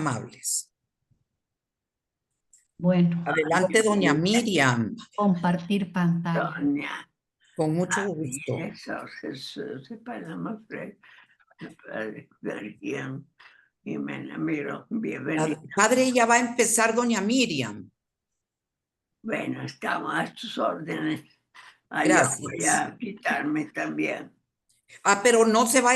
amables. Bueno, Adelante, doña Miriam, compartir pantalla. Doña con mucho gusto. María Jesús de Panamá, Virgen y me la miro, bienvenida. Padre, ya va a empezar doña Miriam. Bueno, estamos a tus órdenes. Ahí Gracias. voy a quitarme también. Pero no se va.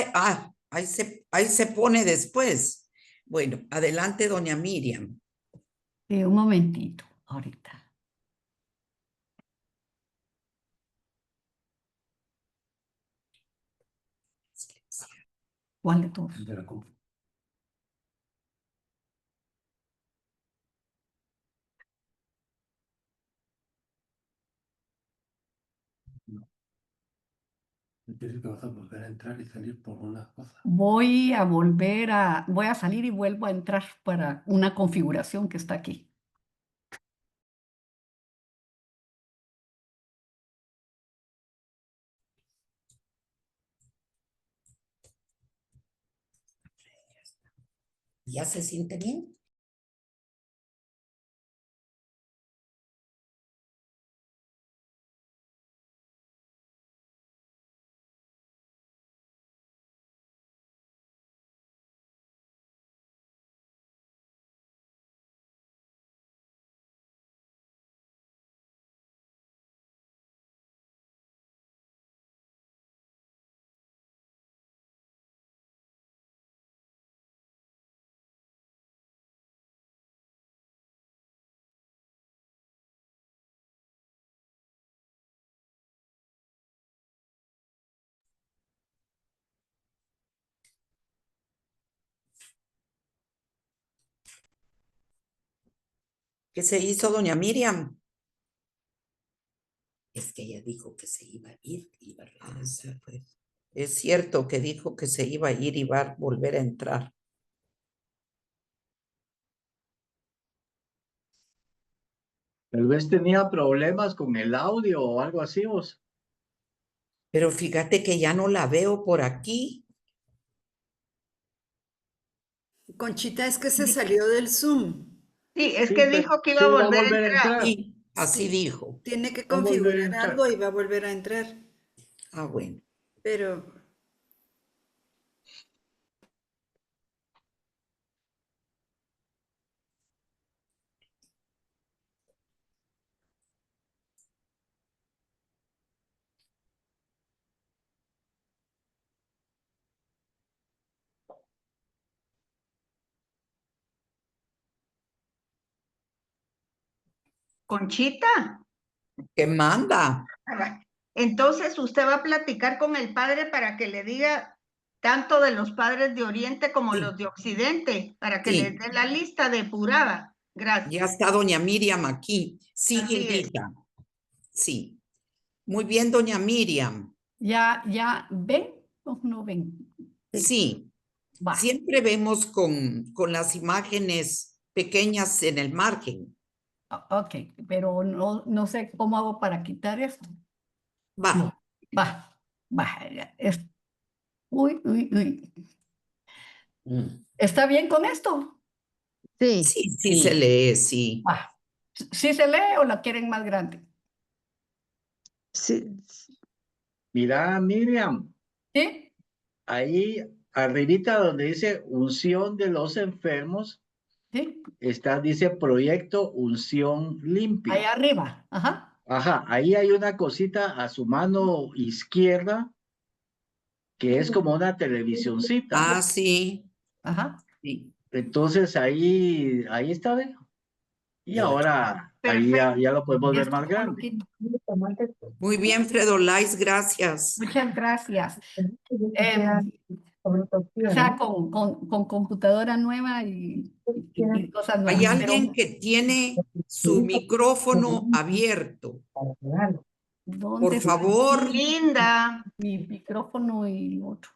Ahí se pone después. Bueno, adelante, doña Miriam. Un momentito, ahorita. ¿Cuál de todos? Entiendo que vas a volver a entrar y salir por unas cosas. Voy a salir y vuelvo a entrar para una configuración que está aquí. ¿Ya se siente bien? ¿Qué se hizo, doña Miriam? Es que ella dijo que se iba a ir y iba a regresar. Es cierto que dijo que se iba a ir y va a volver a entrar. Tal vez tenía problemas con el audio o algo así, vos. Pero fíjate que ya no la veo por aquí. Conchita, es que se salió del Zoom. Sí, es Sí, que pero dijo que sí iba a va volver a entrar. Sí, así Sí. dijo. Tiene que Va a volver a configurar entrar. algo y va a volver a entrar. Bueno. Pero Conchita. ¿Qué manda? Entonces usted va a platicar con el padre para que le diga tanto de los padres de Oriente como Sí. los de Occidente, para que Sí. les dé la lista depurada. Gracias. Ya está doña Miriam aquí. Sí, Así es. Gildita. Sí. Muy bien, doña Miriam. ¿Ya ven o no ven? Sí. Va. Siempre vemos con las imágenes pequeñas en el margen. Ok, pero no sé cómo hago para quitar esto. Va. Va. Uy. ¿Está bien con esto? Sí, sí se lee, sí. Va. ¿Sí se lee o la quieren más grande? sí, Mira, Miriam, ¿Sí? ahí arribita donde dice unción de los enfermos, ¿Sí? dice proyecto unción Ahí limpia. arriba. Ajá. Ajá, ahí hay una cosita a su mano izquierda que es como una televisioncita. Sí. Ajá. Sí. Entonces ahí está, ¿ve? Y ahora ahí ya lo podemos ver más grande. Muy bien, Fredo Lais, gracias. Muchas gracias. O sea, con computadora nueva y cosas nuevas. Hay alguien que tiene su micrófono abierto. ¿Dónde Por está favor. Linda. mi micrófono y otro?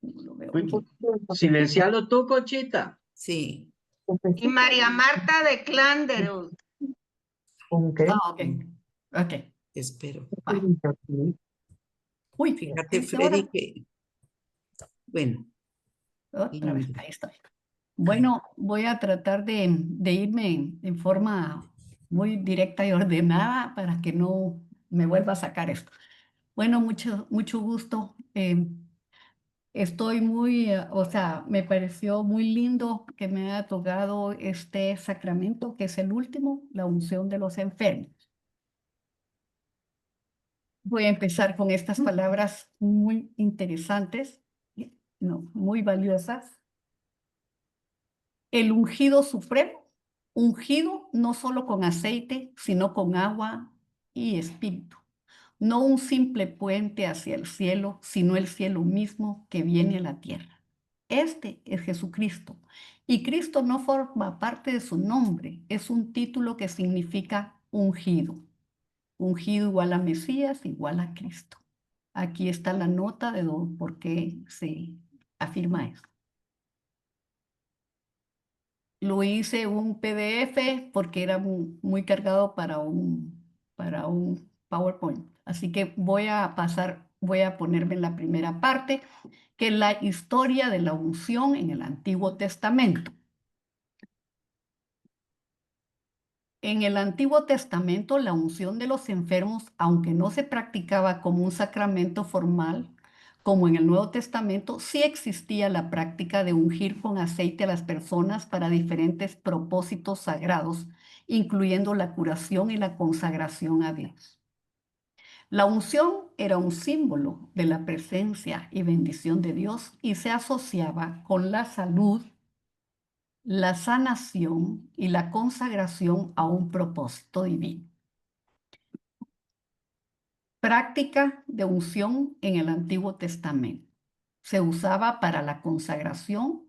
No lo veo aquí. Silencialo tú, Conchita. Sí. Y María Marta de Clanderud. Ah, ok. Espero. Uy, Fíjate, ¿viste Freddy, ahora? que... Bueno. Otra vez, ahí estoy. Bueno, voy a tratar de irme en forma muy directa y ordenada para que no me vuelva a sacar esto. Bueno, mucho gusto. Estoy o sea, me pareció muy lindo que me haya tocado este sacramento, que es el último, la unción de los enfermos. Voy a empezar con estas palabras muy interesantes, no, muy valiosas. El ungido supremo, ungido no solo con aceite, sino con agua y espíritu. No un simple puente hacia el cielo, sino el cielo mismo que viene a la tierra. Este es Jesucristo. Y Cristo no forma parte de su nombre, es un título que significa ungido. Ungido igual a Mesías, igual a Cristo. Aquí está la nota de por qué se afirma eso. Lo hice un PDF porque era muy cargado para un PowerPoint. Así que voy a ponerme en la primera parte, que es la historia de la unción en el Antiguo Testamento. En el Antiguo Testamento, la unción de los enfermos, aunque no se practicaba como un sacramento formal, como en el Nuevo Testamento, sí existía la práctica de ungir con aceite a las personas para diferentes propósitos sagrados, incluyendo la curación y la consagración a Dios. La unción era un símbolo de la presencia y bendición de Dios y se asociaba con la salud, la sanación y la consagración a un propósito divino. Práctica de unción en el Antiguo Testamento. Se usaba para la consagración,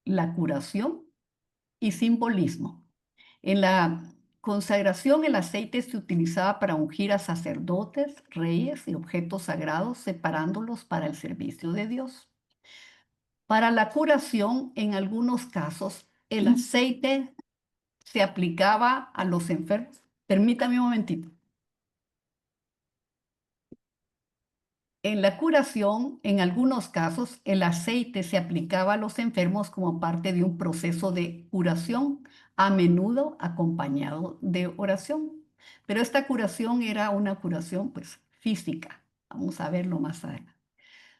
la curación y simbolismo. En la consagración, el aceite se utilizaba para ungir a sacerdotes, reyes y objetos sagrados, separándolos para el servicio de Dios. Para la curación, en algunos casos, el aceite se aplicaba a los enfermos. Permítame un momentito. En la curación, en algunos casos, el aceite se aplicaba a los enfermos como parte de un proceso de curación, a menudo acompañado de oración. Pero esta curación era una curación, pues, física. Vamos a verlo más adelante.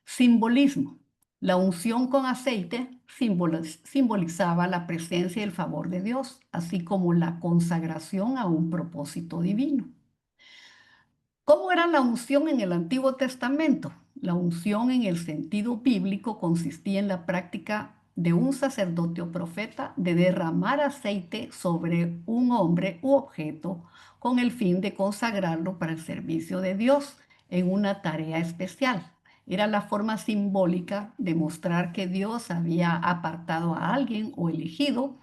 Simbolismo. La unción con aceite simbolizaba la presencia y el favor de Dios, así como la consagración a un propósito divino. ¿Cómo era la unción en el Antiguo Testamento? La unción en el sentido bíblico consistía en la práctica de un sacerdote o profeta de derramar aceite sobre un hombre u objeto con el fin de consagrarlo para el servicio de Dios en una tarea especial. Era la forma simbólica de mostrar que Dios había apartado a alguien o elegido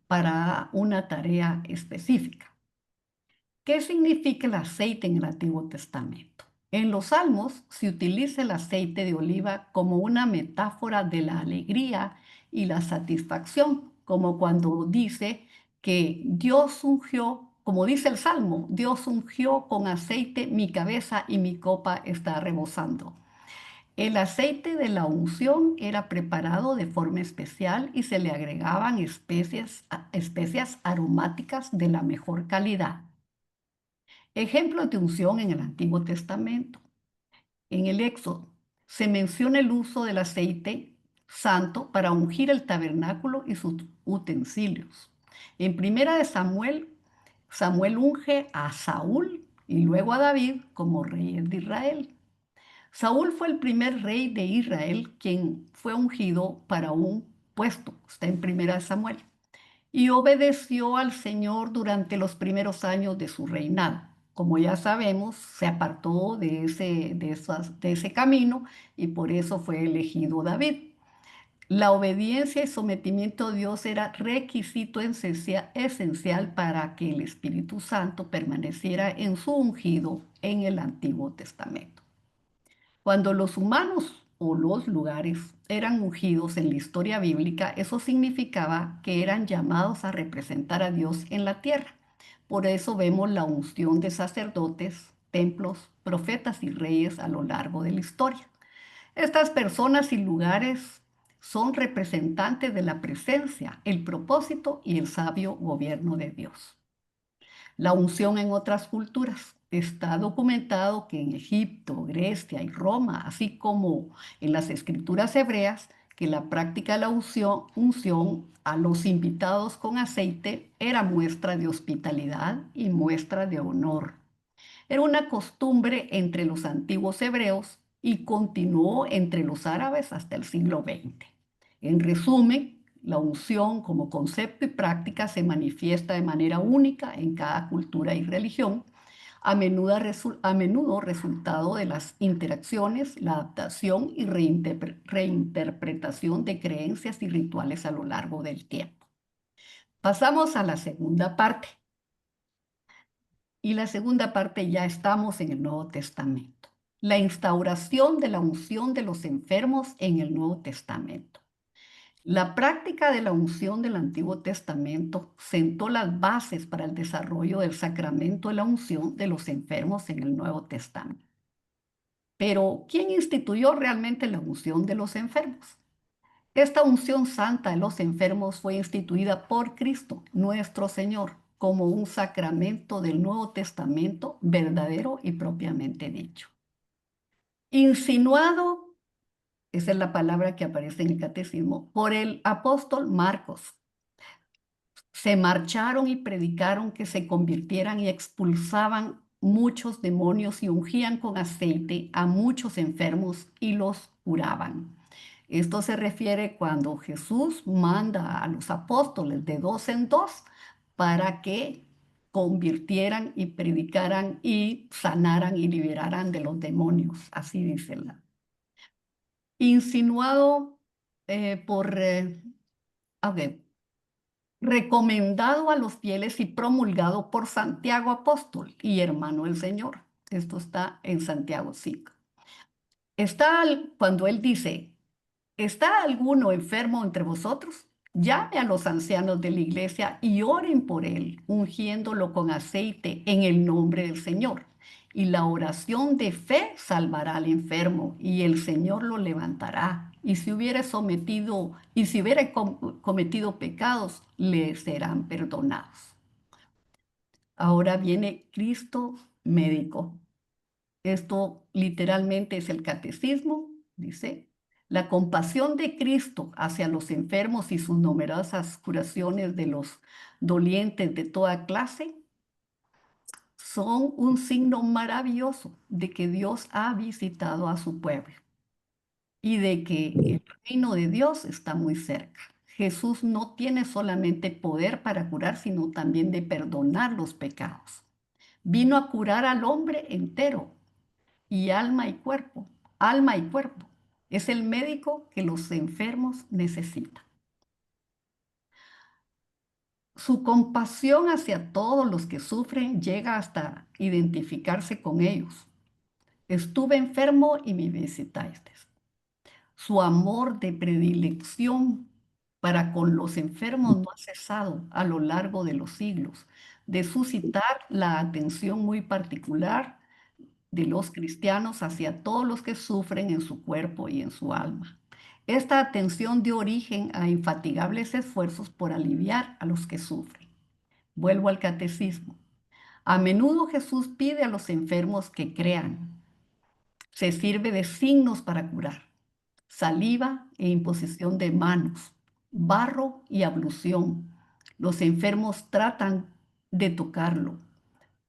para una tarea específica. ¿Qué significa el aceite en el Antiguo Testamento? En los Salmos se utiliza el aceite de oliva como una metáfora de la alegría y la satisfacción, como cuando dice que Dios ungió, como dice el Salmo, Dios ungió con aceite mi cabeza y mi copa está rebosando. El aceite de la unción era preparado de forma especial y se le agregaban especias aromáticas de la mejor calidad. Ejemplos de unción en el Antiguo Testamento. En el Éxodo se menciona el uso del aceite santo para ungir el tabernáculo y sus utensilios. En Primera de Samuel, Samuel unge a Saúl y luego a David como reyes de Israel. Saúl fue el primer rey de Israel quien fue ungido para un puesto. Está en Primera de Samuel. Y obedeció al Señor durante los primeros años de su reinado. Como ya sabemos, se apartó de ese camino y por eso fue elegido David. La obediencia y sometimiento a Dios era requisito esencial para que el Espíritu Santo permaneciera en su ungido en el Antiguo Testamento. Cuando los humanos o los lugares eran ungidos en la historia bíblica, eso significaba que eran llamados a representar a Dios en la tierra. Por eso vemos la unción de sacerdotes, templos, profetas y reyes a lo largo de la historia. Estas personas y lugares son representantes de la presencia, el propósito y el sabio gobierno de Dios. La unción en otras culturas. Está documentado que en Egipto, Grecia y Roma, así como en las escrituras hebreas, que la práctica de la unción a los invitados con aceite era muestra de hospitalidad y muestra de honor. Era una costumbre entre los antiguos hebreos y continuó entre los árabes hasta el siglo XX. En resumen, la unción como concepto y práctica se manifiesta de manera única en cada cultura y religión, a menudo resultado de las interacciones, la adaptación y reinterpretación de creencias y rituales a lo largo del tiempo. Pasamos a la segunda parte. Y la segunda parte ya estamos en el Nuevo Testamento. La instauración de la unción de los enfermos en el Nuevo Testamento. La práctica de la unción del Antiguo Testamento sentó las bases para el desarrollo del sacramento de la unción de los enfermos en el Nuevo Testamento. Pero, ¿quién instituyó realmente la unción de los enfermos? Esta unción santa de los enfermos fue instituida por Cristo, nuestro Señor, como un sacramento del Nuevo Testamento verdadero y propiamente dicho. Insinuado, esa es la palabra que aparece en el catecismo, por el apóstol Marcos. Se marcharon y predicaron que se convirtieran y expulsaban muchos demonios y ungían con aceite a muchos enfermos y los curaban. Esto se refiere cuando Jesús manda a los apóstoles de 2 en 2 para que convirtieran y predicaran y sanaran y liberaran de los demonios. Así dice la. Insinuado recomendado a los fieles y promulgado por Santiago apóstol y hermano del Señor. Esto está en Santiago 5. Cuando él dice, ¿está alguno enfermo entre vosotros? Llame a los ancianos de la iglesia y oren por él, ungiéndolo con aceite en el nombre del Señor. Y la oración de fe salvará al enfermo, y el Señor lo levantará. Y si hubiera cometido pecados, le serán perdonados. Ahora viene Cristo médico. Esto literalmente es el catecismo, dice. La compasión de Cristo hacia los enfermos y sus numerosas curaciones de los dolientes de toda clase son un signo maravilloso de que Dios ha visitado a su pueblo y de que el reino de Dios está muy cerca. Jesús no tiene solamente poder para curar, sino también de perdonar los pecados. Vino a curar al hombre entero, y alma y cuerpo. Es el médico que los enfermos necesitan. Su compasión hacia todos los que sufren llega hasta identificarse con ellos. Estuve enfermo y me visitaste. Su amor de predilección para con los enfermos no ha cesado a lo largo de los siglos, de suscitar la atención muy particular de los cristianos hacia todos los que sufren en su cuerpo y en su alma. Esta atención dio origen a infatigables esfuerzos por aliviar a los que sufren. Vuelvo al catecismo. A menudo Jesús pide a los enfermos que crean. Se sirve de signos para curar: saliva e imposición de manos, barro y ablución. Los enfermos tratan de tocarlo,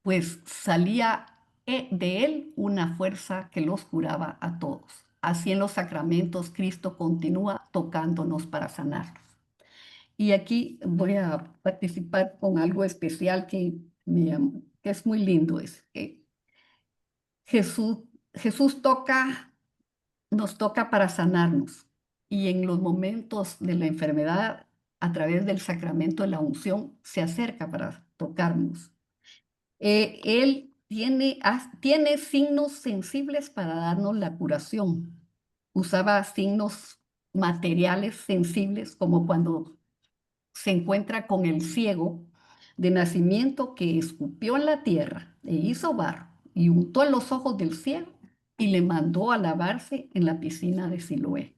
pues salía de él una fuerza que los curaba a todos. Así en los sacramentos Cristo continúa tocándonos para sanarnos. Y aquí voy a participar con algo especial que es muy lindo. Es que Jesús nos toca para sanarnos. Y en los momentos de la enfermedad, a través del sacramento de la unción, se acerca para tocarnos. Él tiene signos sensibles para darnos la curación. Usaba signos materiales sensibles, como cuando se encuentra con el ciego de nacimiento que escupió en la tierra e hizo barro y untó en los ojos del ciego y le mandó a lavarse en la piscina de Siloé.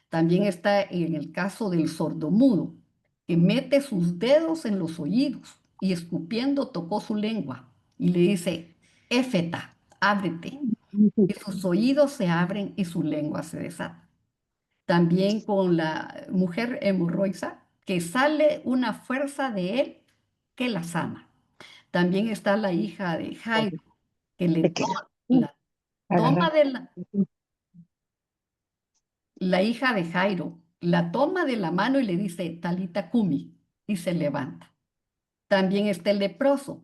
También está en el caso del sordomudo, que mete sus dedos en los oídos y escupiendo tocó su lengua y le dice, Éfeta, ábrete. Y sus oídos se abren y su lengua se desata. También con la mujer hemorroica, que sale una fuerza de él que la sana. También está la hija de Jairo, que le la toma de la hija de Jairo, la toma de la mano y le dice, Talita Kumi, y se levanta. También está el leproso,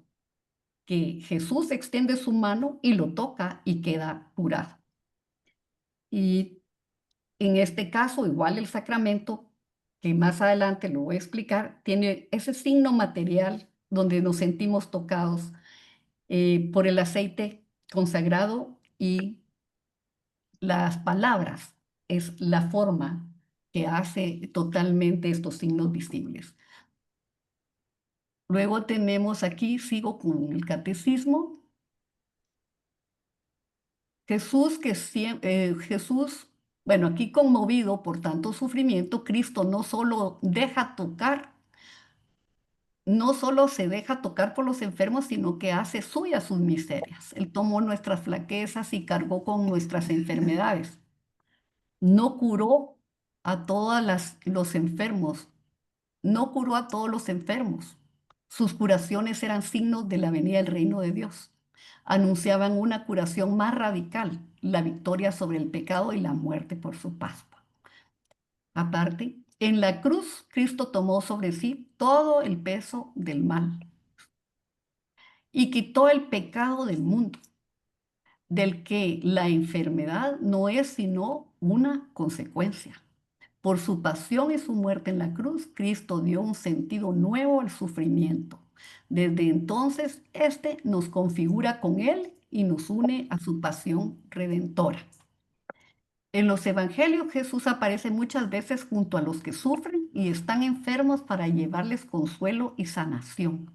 que Jesús extiende su mano y lo toca y queda curado. Y en este caso, igual el sacramento, que más adelante lo voy a explicar, tiene ese signo material donde nos sentimos tocados por el aceite consagrado, y las palabras es la forma que hace totalmente estos signos visibles. Luego tenemos aquí, sigo con el catecismo. Jesús, bueno, aquí conmovido por tanto sufrimiento, Cristo no solo se deja tocar por los enfermos, sino que hace suyas sus miserias. Él tomó nuestras flaquezas y cargó con nuestras enfermedades. No curó a los enfermos, no curó a todos los enfermos. Sus curaciones eran signos de la venida del reino de Dios. Anunciaban una curación más radical, la victoria sobre el pecado y la muerte por su Pascua. Aparte, en la cruz, Cristo tomó sobre sí todo el peso del mal y quitó el pecado del mundo, del que la enfermedad no es sino una consecuencia. Por su pasión y su muerte en la cruz, Cristo dio un sentido nuevo al sufrimiento. Desde entonces, este nos configura con Él y nos une a su pasión redentora. En los evangelios, Jesús aparece muchas veces junto a los que sufren y están enfermos para llevarles consuelo y sanación.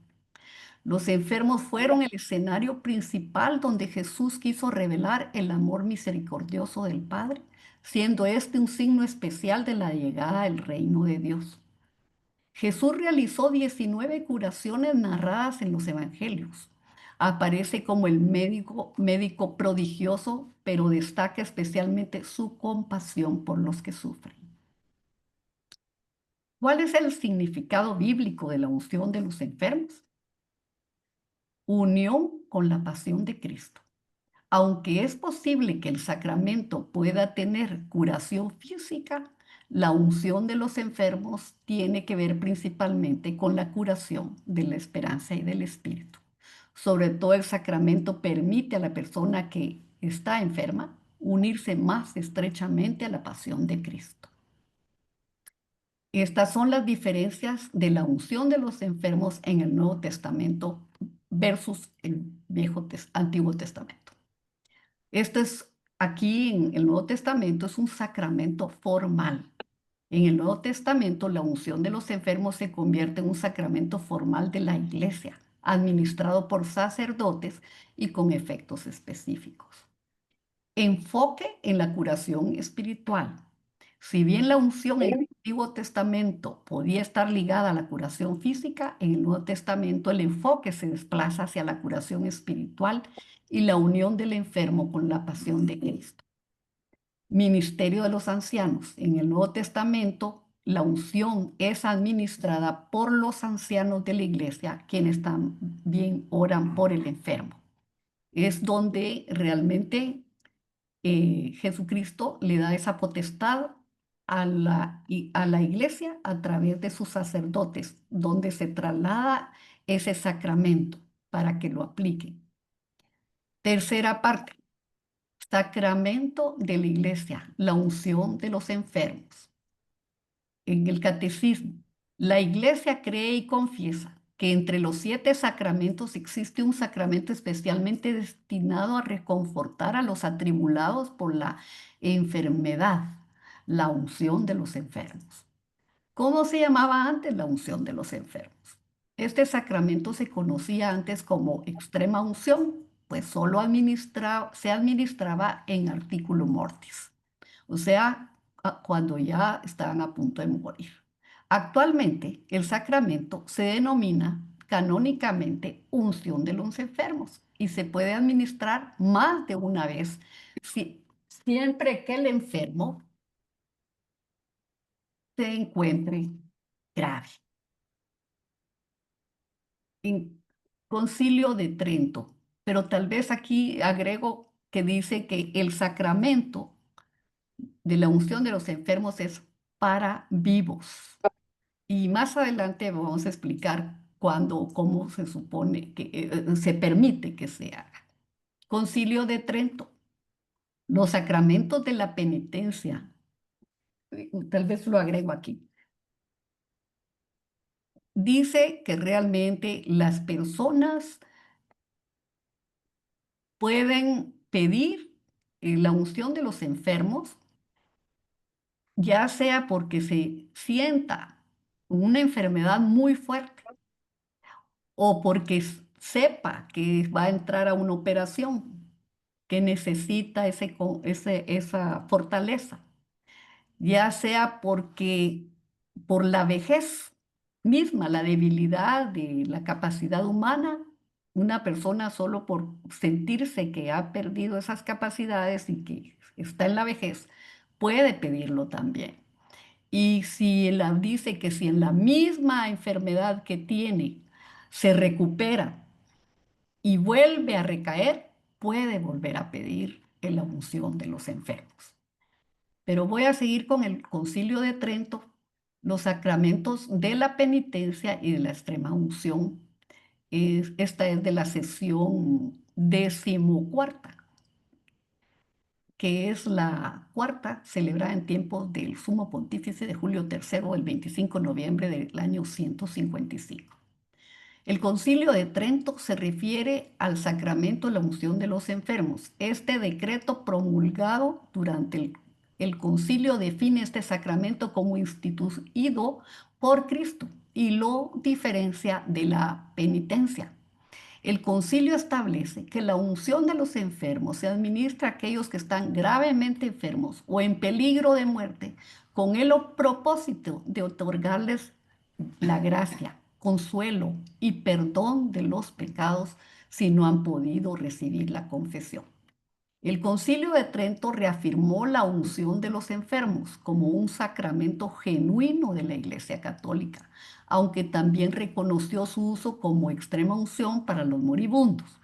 Los enfermos fueron el escenario principal donde Jesús quiso revelar el amor misericordioso del Padre, siendo este un signo especial de la llegada del reino de Dios. Jesús realizó 19 curaciones narradas en los evangelios. Aparece como el médico prodigioso, pero destaca especialmente su compasión por los que sufren. ¿Cuál es el significado bíblico de la unción de los enfermos? Unión con la pasión de Cristo. Aunque es posible que el sacramento pueda tener curación física, la unción de los enfermos tiene que ver principalmente con la curación de la esperanza y del espíritu. Sobre todo, el sacramento permite a la persona que está enferma unirse más estrechamente a la pasión de Cristo. Estas son las diferencias de la unción de los enfermos en el Nuevo Testamento versus el Antiguo Testamento. Aquí en el Nuevo Testamento es un sacramento formal. En el Nuevo Testamento, la unción de los enfermos se convierte en un sacramento formal de la Iglesia, administrado por sacerdotes y con efectos específicos. Enfoque en la curación espiritual. Si bien la unción en el Antiguo Testamento podía estar ligada a la curación física, en el Nuevo Testamento el enfoque se desplaza hacia la curación espiritual y la unión del enfermo con la pasión de Cristo. Ministerio de los ancianos. En el Nuevo Testamento, la unción es administrada por los ancianos de la iglesia, quienes también oran por el enfermo. Es donde realmente Jesucristo le da esa potestad a la iglesia a través de sus sacerdotes, donde se traslada ese sacramento para que lo apliquen. Tercera parte, sacramento de la iglesia, la unción de los enfermos. En el catecismo, la iglesia cree y confiesa que entre los 7 sacramentos existe un sacramento especialmente destinado a reconfortar a los atribulados por la enfermedad, la unción de los enfermos. ¿Cómo se llamaba antes la unción de los enfermos? Este sacramento se conocía antes como extrema unción, pues solo se administraba en articulo mortis, o sea, cuando ya estaban a punto de morir. Actualmente, el sacramento se denomina canónicamente unción de los enfermos y se puede administrar más de una vez, siempre que el enfermo se encuentre grave. En Concilio de Trento, pero tal vez aquí agrego que dice que el sacramento de la unción de los enfermos es para vivos. Y más adelante vamos a explicar cómo se supone que se permite que se haga. Concilio de Trento. Los sacramentos de la penitencia. Tal vez lo agrego aquí. Dice que realmente las personas pueden pedir la unción de los enfermos, ya sea porque se sienta una enfermedad muy fuerte o porque sepa que va a entrar a una operación que necesita esa fortaleza, ya sea porque por la vejez misma, la debilidad de la capacidad humana, una persona solo por sentirse que ha perdido esas capacidades y que está en la vejez, puede pedirlo también. Y si él dice que si en la misma enfermedad que tiene se recupera y vuelve a recaer, puede volver a pedir la unción de los enfermos. Pero voy a seguir con el Concilio de Trento, los sacramentos de la penitencia y de la extrema unción. Esta es de la sesión 14ª, que es la cuarta celebrada en tiempos del Sumo Pontífice de Julio III, el 25 de noviembre del año 155. El Concilio de Trento se refiere al sacramento de la unción de los enfermos. Este decreto promulgado durante el concilio define este sacramento como instituido por Cristo y lo diferencia de la penitencia. El concilio establece que la unción de los enfermos se administra a aquellos que están gravemente enfermos o en peligro de muerte, con el propósito de otorgarles la gracia, consuelo y perdón de los pecados si no han podido recibir la confesión. El Concilio de Trento reafirmó la unción de los enfermos como un sacramento genuino de la Iglesia Católica, aunque también reconoció su uso como extrema unción para los moribundos.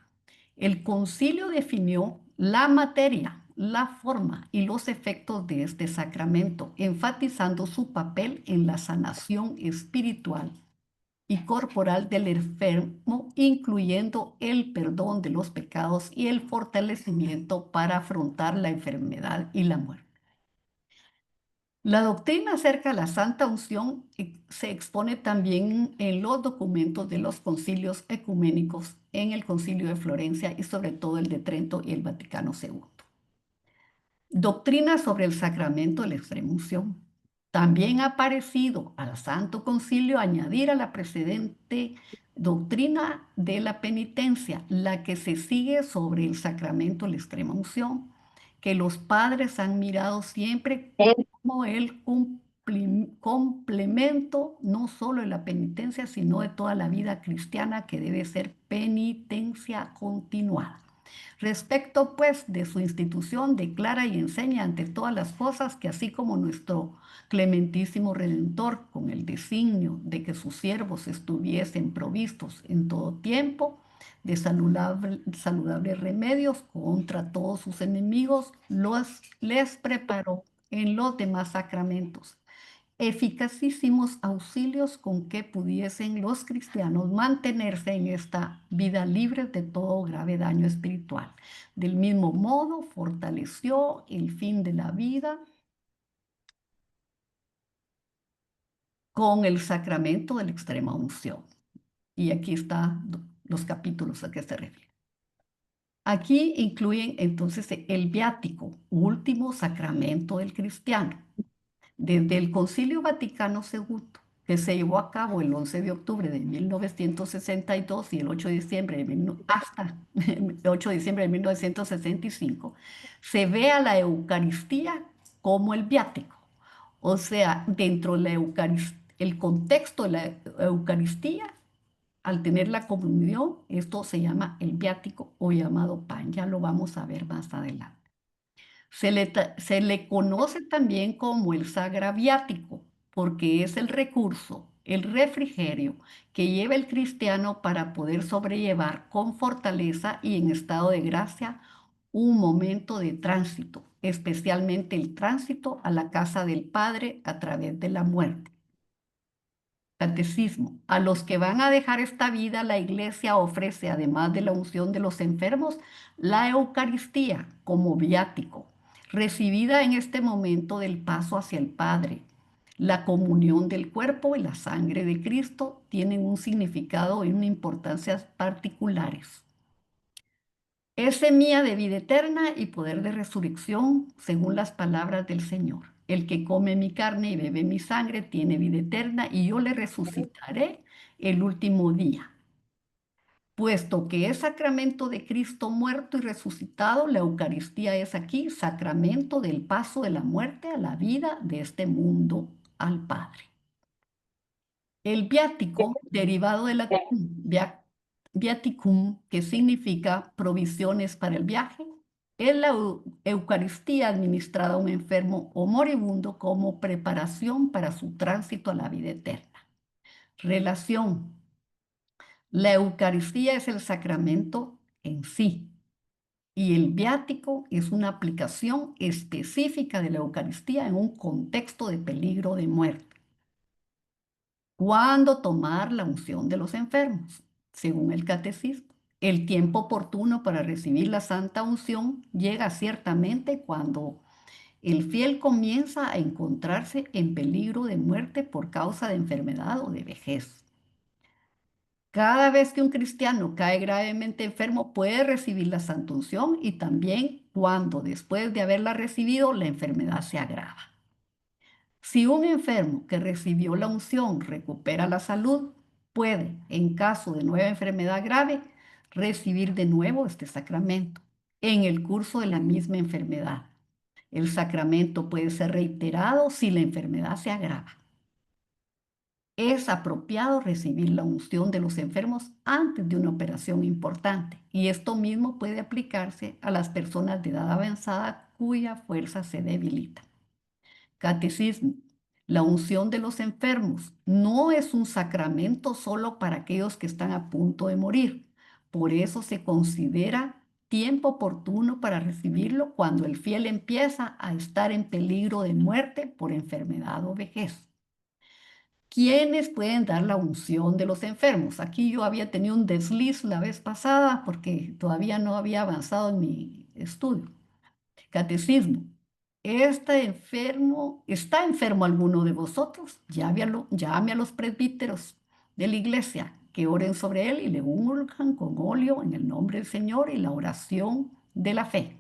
El concilio definió la materia, la forma y los efectos de este sacramento, enfatizando su papel en la sanación espiritual y corporal del enfermo, incluyendo el perdón de los pecados y el fortalecimiento para afrontar la enfermedad y la muerte. La doctrina acerca de la Santa Unción se expone también en los documentos de los concilios ecuménicos, en el Concilio de Florencia y sobre todo el de Trento y el Vaticano II. Doctrina sobre el sacramento de la extrema unción. También ha parecido al Santo Concilio añadir a la precedente doctrina de la penitencia, la que se sigue sobre el sacramento de la extrema unción, que los padres han mirado siempre como el complemento no solo de la penitencia, sino de toda la vida cristiana, que debe ser penitencia continuada. Respecto, pues, de su institución, declara y enseña ante todas las cosas que así como nuestro clementísimo Redentor, con el designio de que sus siervos estuviesen provistos en todo tiempo de saludables remedios contra todos sus enemigos, les preparó en los demás sacramentos eficacísimos auxilios con que pudiesen los cristianos mantenerse en esta vida libre de todo grave daño espiritual. Del mismo modo, fortaleció el fin de la vida con el sacramento de la extrema unción. Y aquí están los capítulos a que se refiere. Aquí incluyen entonces el viático, último sacramento del cristiano. Desde el Concilio Vaticano II, que se llevó a cabo el 11 de octubre de 1962 y el 8 de diciembre hasta el 8 de diciembre de 1965, se ve a la Eucaristía como el viático, O sea, dentro de el contexto de la Eucaristía, al tener la comunión, esto se llama el viático o llamado pan. Ya lo vamos a ver más adelante. Se le conoce también como el sagraviático, porque es el recurso, el refrigerio que lleva el cristiano para poder sobrellevar con fortaleza y en estado de gracia un momento de tránsito, especialmente el tránsito a la casa del Padre a través de la muerte. Catecismo. A los que van a dejar esta vida, la Iglesia ofrece, además de la unción de los enfermos, la Eucaristía como viático, recibida en este momento del paso hacia el Padre. La comunión del cuerpo y la sangre de Cristo tienen un significado y una importancia particulares. Es semilla de vida eterna y poder de resurrección, según las palabras del Señor. El que come mi carne y bebe mi sangre tiene vida eterna y yo le resucitaré el último día. Puesto que es sacramento de Cristo muerto y resucitado, la Eucaristía es aquí sacramento del paso de la muerte a la vida de este mundo al Padre. El viático, derivado de la viaticum, que significa provisiones para el viaje, es la Eucaristía administrada a un enfermo o moribundo como preparación para su tránsito a la vida eterna. Relación. La Eucaristía es el sacramento en sí y el viático es una aplicación específica de la Eucaristía en un contexto de peligro de muerte. ¿Cuándo tomar la unción de los enfermos? Según el catecismo, el tiempo oportuno para recibir la santa unción llega ciertamente cuando el fiel comienza a encontrarse en peligro de muerte por causa de enfermedad o de vejez. Cada vez que un cristiano cae gravemente enfermo puede recibir la santa unción y también cuando después de haberla recibido la enfermedad se agrava. Si un enfermo que recibió la unción recupera la salud, puede, en caso de nueva enfermedad grave, recibir de nuevo este sacramento en el curso de la misma enfermedad. El sacramento puede ser reiterado si la enfermedad se agrava. Es apropiado recibir la unción de los enfermos antes de una operación importante y esto mismo puede aplicarse a las personas de edad avanzada cuya fuerza se debilita. Catecismo. La unción de los enfermos no es un sacramento solo para aquellos que están a punto de morir. Por eso se considera tiempo oportuno para recibirlo cuando el fiel empieza a estar en peligro de muerte por enfermedad o vejez. ¿Quiénes pueden dar la unción de los enfermos? Aquí yo había tenido un desliz la vez pasada porque todavía no había avanzado en mi estudio. Catecismo. ¿Está enfermo alguno de vosotros? Llame a los presbíteros de la iglesia que oren sobre él y le unjan con óleo en el nombre del Señor y la oración de la fe.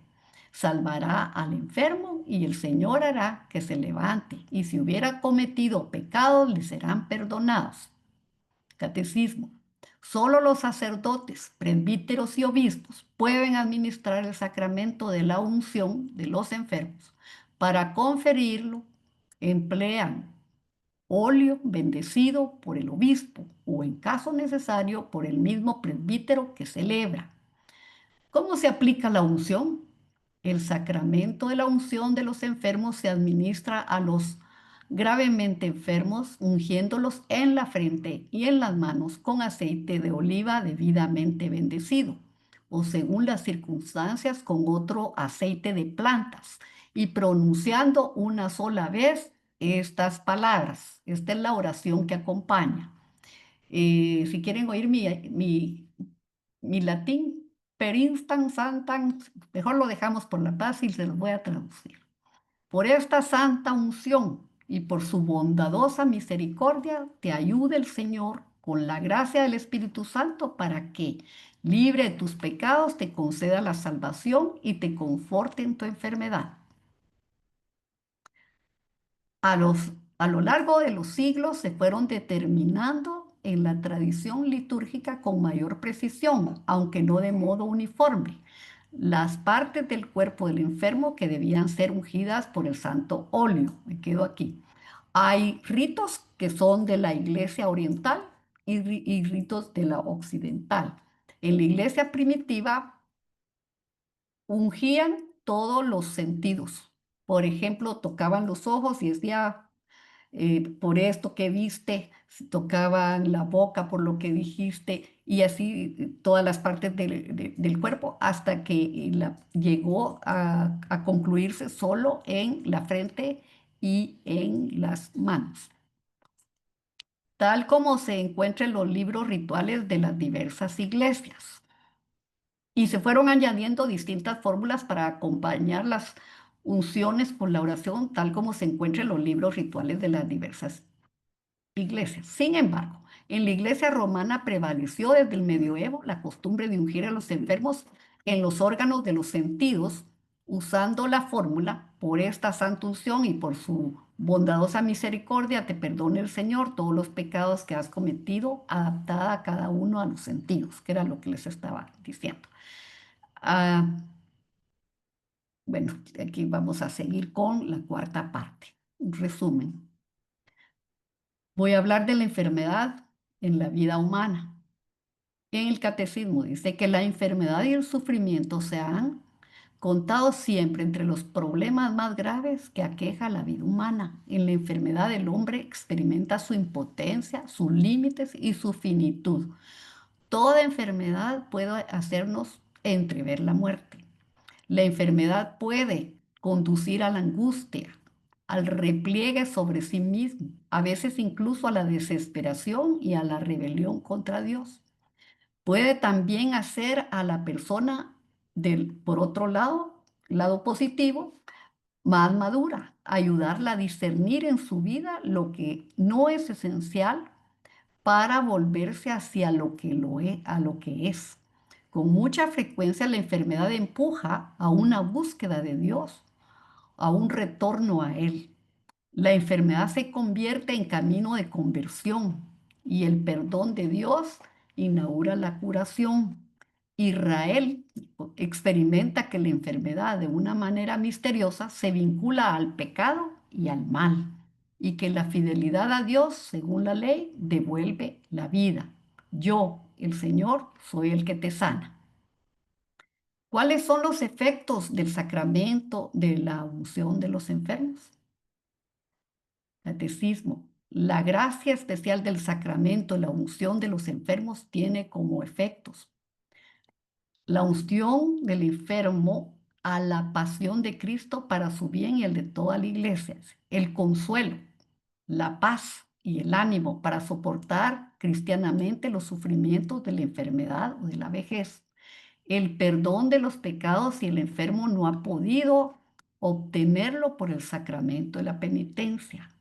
Salvará al enfermo y el Señor hará que se levante y si hubiera cometido pecados le serán perdonados. Catecismo. Solo los sacerdotes, presbíteros y obispos pueden administrar el sacramento de la unción de los enfermos. Para conferirlo, emplean óleo bendecido por el obispo o, en caso necesario, por el mismo presbítero que celebra. ¿Cómo se aplica la unción? El sacramento de la unción de los enfermos se administra a los gravemente enfermos, ungiéndolos en la frente y en las manos con aceite de oliva debidamente bendecido, o según las circunstancias con otro aceite de plantas, y pronunciando una sola vez estas palabras. Esta es la oración que acompaña. Si quieren oír mi latín, per instant sanctam, mejor lo dejamos por la paz y se los voy a traducir. Por esta santa unción y por su bondadosa misericordia, te ayude el Señor con la gracia del Espíritu Santo para que, libre de tus pecados, te conceda la salvación y te conforte en tu enfermedad. A lo largo de los siglos se fueron determinando en la tradición litúrgica con mayor precisión, aunque no de modo uniforme, las partes del cuerpo del enfermo que debían ser ungidas por el santo óleo. Me quedo aquí. Hay ritos que son de la iglesia oriental y ritos de la occidental. En la iglesia primitiva ungían todos los sentidos. Por ejemplo, tocaban los ojos y decía, por esto que viste, tocaban la boca por lo que dijiste, y así todas las partes del cuerpo, hasta que llegó a concluirse solo en la frente y en las manos, tal como se encuentra en los libros rituales de las diversas iglesias. Y se fueron añadiendo distintas fórmulas para acompañar las unciones con la oración, tal como se encuentra en los libros rituales de las diversas iglesias. Sin embargo, en la iglesia romana prevaleció desde el medioevo la costumbre de ungir a los enfermos en los órganos de los sentidos, usando la fórmula: por esta santa unción y por su bondadosa misericordia te perdone el Señor todos los pecados que has cometido, adaptada a cada uno a los sentidos, que era lo que les estaba diciendo. Bueno, aquí vamos a seguir con la cuarta parte, un resumen. Voy a hablar de la enfermedad en la vida humana. En el catecismo dice que la enfermedad y el sufrimiento se han contado siempre entre los problemas más graves que aqueja la vida humana. En la enfermedad el hombre experimenta su impotencia, sus límites y su finitud. Toda enfermedad puede hacernos entrever la muerte. La enfermedad puede conducir a la angustia, al repliegue sobre sí mismo, a veces incluso a la desesperación y a la rebelión contra Dios. Puede también hacer a la persona, por otro lado positivo, más madura, ayudarla a discernir en su vida lo que no es esencial para volverse hacia lo que a lo que es. Con mucha frecuencia la enfermedad empuja a una búsqueda de Dios, a un retorno a Él. La enfermedad se convierte en camino de conversión y el perdón de Dios inaugura la curación. Israel experimenta que la enfermedad de una manera misteriosa se vincula al pecado y al mal, y que la fidelidad a Dios, según la ley, devuelve la vida. Yo, el Señor, soy el que te sana. ¿Cuáles son los efectos del sacramento de la unción de los enfermos? Catecismo. La gracia especial del sacramento, la unción de los enfermos, tiene como efectos la unción del enfermo a la pasión de Cristo para su bien y el de toda la iglesia, el consuelo, la paz y el ánimo para soportar cristianamente los sufrimientos de la enfermedad o de la vejez, el perdón de los pecados si el enfermo no ha podido obtenerlo por el sacramento de la penitencia,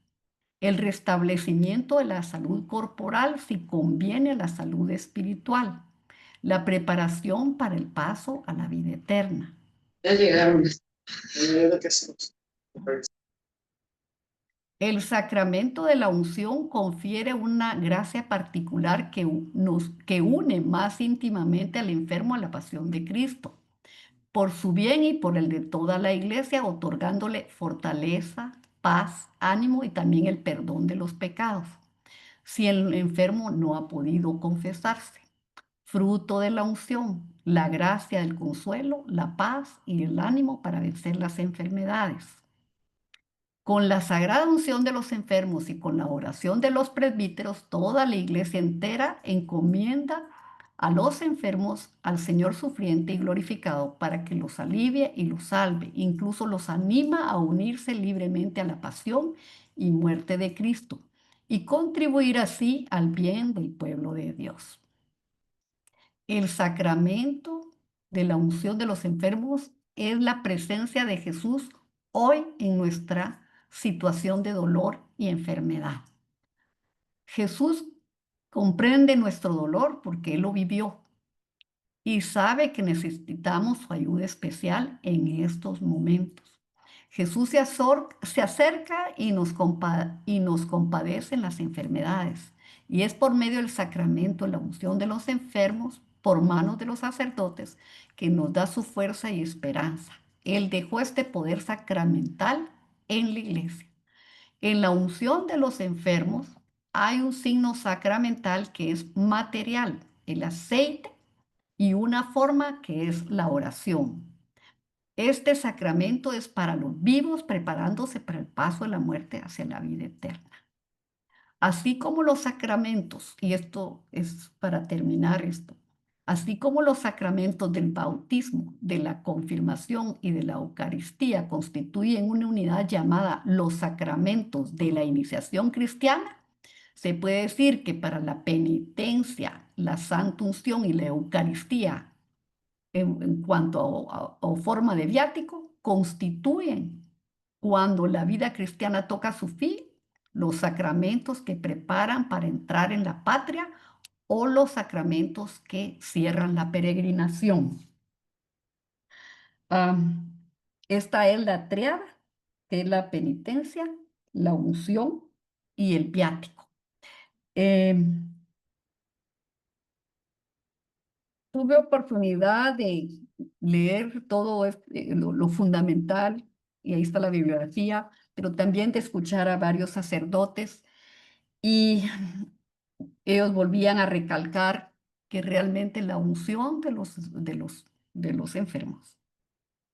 el restablecimiento de la salud corporal si conviene a la salud espiritual, la preparación para el paso a la vida eterna. Ya llegaron. El sacramento de la unción confiere una gracia particular que une más íntimamente al enfermo a la pasión de Cristo, por su bien y por el de toda la iglesia, otorgándole fortaleza, paz, ánimo y también el perdón de los pecados, si el enfermo no ha podido confesarse. Fruto de la unción, la gracia del consuelo, la paz y el ánimo para vencer las enfermedades. Con la sagrada unción de los enfermos y con la oración de los presbíteros, toda la iglesia entera encomienda a los enfermos al Señor sufriente y glorificado para que los alivie y los salve. Incluso los anima a unirse libremente a la pasión y muerte de Cristo y contribuir así al bien del pueblo de Dios. El sacramento de la unción de los enfermos es la presencia de Jesús hoy en nuestra situación de dolor y enfermedad. Jesús comprende nuestro dolor porque Él lo vivió y sabe que necesitamos su ayuda especial en estos momentos. Jesús se acerca y nos compadece en las enfermedades. Y es por medio del sacramento, la unción de los enfermos, por manos de los sacerdotes, que nos da su fuerza y esperanza. Él dejó este poder sacramental en la iglesia. En la unción de los enfermos hay un signo sacramental que es material, el aceite, y una forma que es la oración. Este sacramento es para los vivos preparándose para el paso de la muerte hacia la vida eterna. Así como los sacramentos, y esto es para terminar esto, así como los sacramentos del bautismo, de la confirmación y de la Eucaristía constituyen una unidad llamada los sacramentos de la iniciación cristiana, se puede decir que para la penitencia, la santa unción y la Eucaristía, en cuanto a forma de viático, constituyen, cuando la vida cristiana toca su fin, los sacramentos que preparan para entrar en la patria o los sacramentos que cierran la peregrinación. Esta es la triada, que es la penitencia, la unción y el viático. Tuve oportunidad de leer todo lo fundamental, y ahí está la bibliografía, pero también de escuchar a varios sacerdotes, y ellos volvían a recalcar que realmente la unción de los enfermos,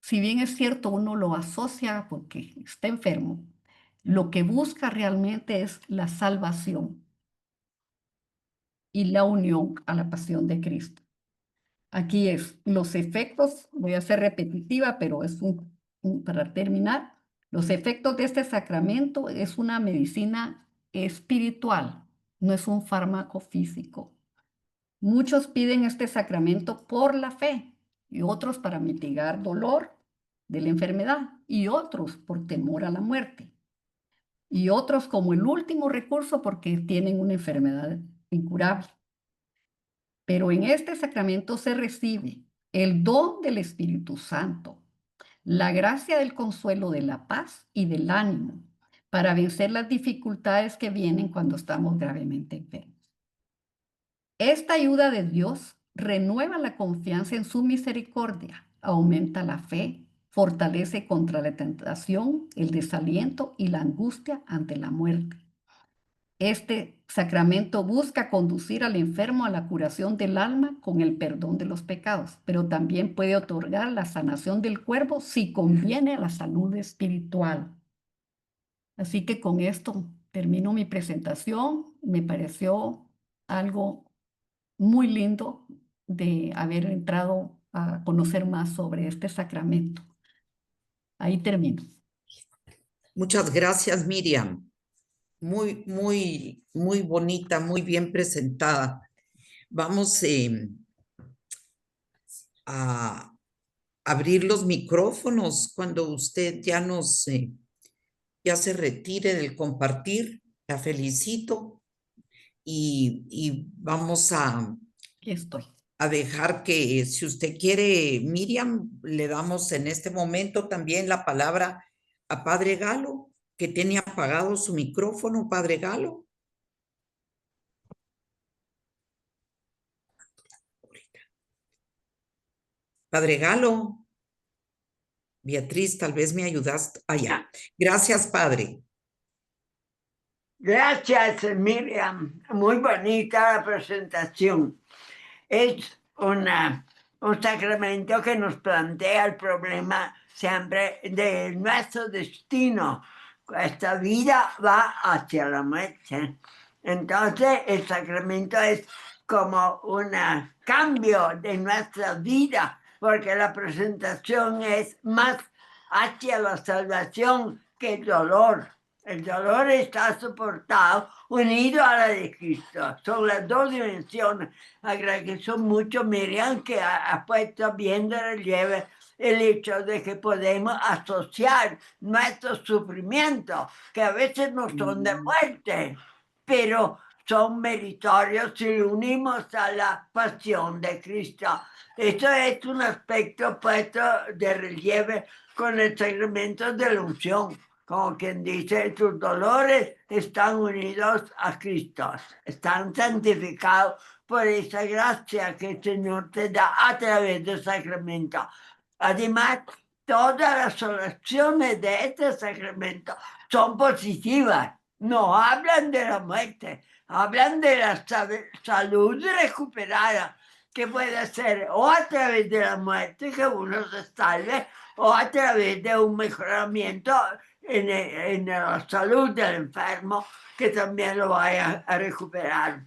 si bien es cierto, uno lo asocia porque está enfermo, lo que busca realmente es la salvación y la unión a la pasión de Cristo. Aquí es los efectos, voy a ser repetitiva, pero es para terminar, los efectos de este sacramento es una medicina espiritual, no es un fármaco físico. Muchos piden este sacramento por la fe y otros para mitigar dolor de la enfermedad y otros por temor a la muerte y otros como el último recurso porque tienen una enfermedad incurable. Pero en este sacramento se recibe el don del Espíritu Santo, la gracia del consuelo, de la paz y del ánimo para vencer las dificultades que vienen cuando estamos gravemente enfermos. Esta ayuda de Dios renueva la confianza en su misericordia, aumenta la fe, fortalece contra la tentación, el desaliento y la angustia ante la muerte. Este sacramento busca conducir al enfermo a la curación del alma con el perdón de los pecados, pero también puede otorgar la sanación del cuerpo si conviene a la salud espiritual. Así que con esto termino mi presentación. Me pareció algo muy lindo de haber entrado a conocer más sobre este sacramento. Ahí termino. Muchas gracias, Miriam. Muy, muy, muy bonita, muy bien presentada. Vamos a abrir los micrófonos cuando usted ya ya se retire del compartir. La felicito y vamos Aquí estoy. a dejar que, si usted quiere, Miriam, le damos en este momento también la palabra a Padre Galo, que tiene apagado su micrófono. Padre Galo. Padre Galo. Beatriz, tal vez me ayudaste. Ya. Gracias, Padre. Gracias, Miriam. Muy bonita la presentación. Es un sacramento que nos plantea el problema siempre de nuestro destino. Esta vida va hacia la muerte. Entonces, el sacramento es como un cambio de nuestra vida, porque la presentación es más hacia la salvación que el dolor. El dolor está soportado, unido a la de Cristo. Son las dos dimensiones. Agradezco mucho, Miriam, que ha puesto bien de relieve el hecho de que podemos asociar nuestros sufrimientos, que a veces no son de muerte, pero son meritorios si lo unimos a la pasión de Cristo. Esto es un aspecto puesto de relieve con el sacramento de la unción. Como quien dice, tus dolores están unidos a Cristo, están santificados por esa gracia que el Señor te da a través del sacramento. Además, todas las oraciones de este sacramento son positivas, no hablan de la muerte, hablan de la salud recuperada, que puede ser o a través de la muerte, que uno se salve, o a través de un mejoramiento en la salud del enfermo, que también lo vaya a recuperar.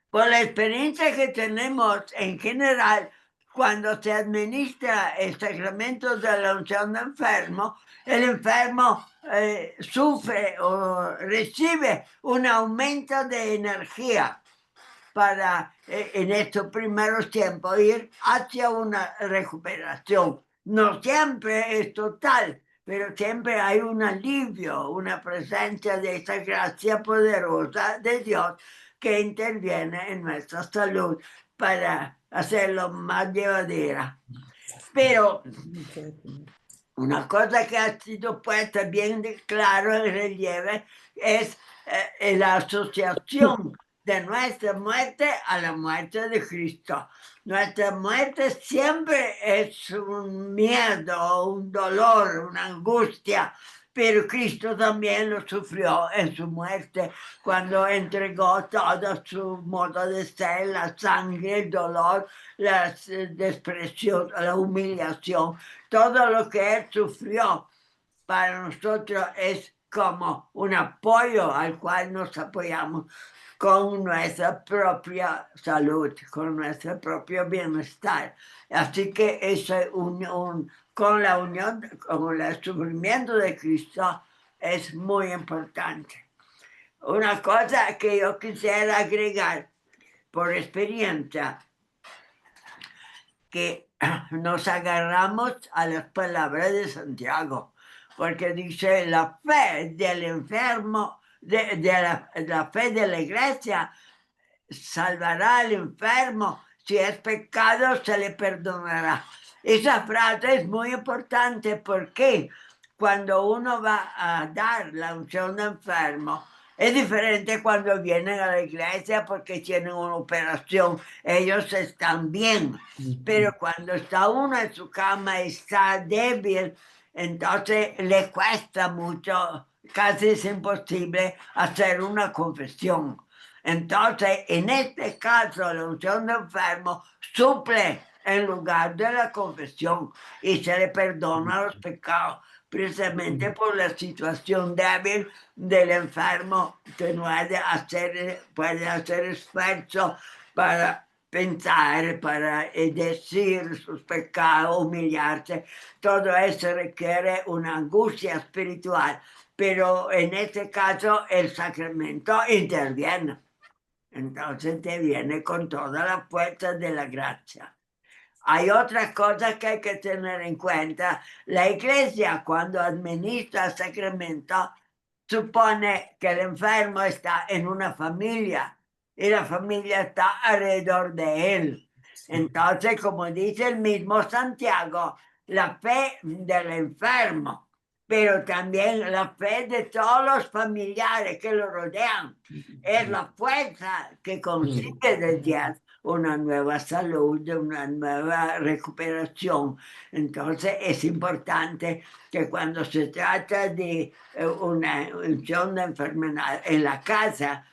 Por la experiencia que tenemos en general, cuando se administra el sacramento de la unción de enfermo, el enfermo sufre o recibe un aumento de energía para en estos primeros tiempos ir hacia una recuperación. No siempre es total, pero siempre hay un alivio, una presencia de esa gracia poderosa de Dios que interviene en nuestra salud para hacerlo más llevadera. Pero una cosa que ha sido puesta bien claro en relieve es la asociación de nuestra muerte a la muerte de Cristo. Nuestra muerte siempre es un miedo, un dolor, una angustia, pero Cristo también lo sufrió en su muerte cuando entregó todo su modo de ser, la sangre, el dolor, la desprecio, la humillación. Todo lo que Él sufrió para nosotros es como un apoyo al cual nos apoyamos con nuestra propia salud, con nuestro propio bienestar. Así que esa unión, con la unión, con el sufrimiento de Cristo es muy importante. Una cosa que yo quisiera agregar por experiencia, que nos agarramos a las palabras de Santiago, porque dice la fe del enfermo, la fe de la iglesia salvará al enfermo, si es pecado se le perdonará. Esa frase es muy importante porque cuando uno va a dar la unción de enfermo, es diferente cuando vienen a la iglesia porque tienen una operación, ellos están bien, pero cuando está uno en su cama y está débil, entonces le cuesta mucho, casi es imposible hacer una confesión. Entonces, en este caso, la unción de enfermo suple en lugar de la confesión y se le perdona los pecados, precisamente por la situación débil del enfermo, que no puede hacer esfuerzo para pensar, para decir sus pecados, humillarse. Todo eso requiere una angustia espiritual, pero en este caso el sacramento interviene. Entonces te viene con toda la fuerza de la gracia. Hay otras cosas que hay que tener en cuenta. La iglesia, cuando administra el sacramento, supone que el enfermo está en una familia y la familia está alrededor de él. Entonces, como dice el mismo Santiago, la fe del enfermo, pero también la fe de todos los familiares que lo rodean, es la fuerza que consigue de Dios una nueva salud, una nueva recuperación. Entonces es importante que cuando se trata de una unción de enfermedad en la casa,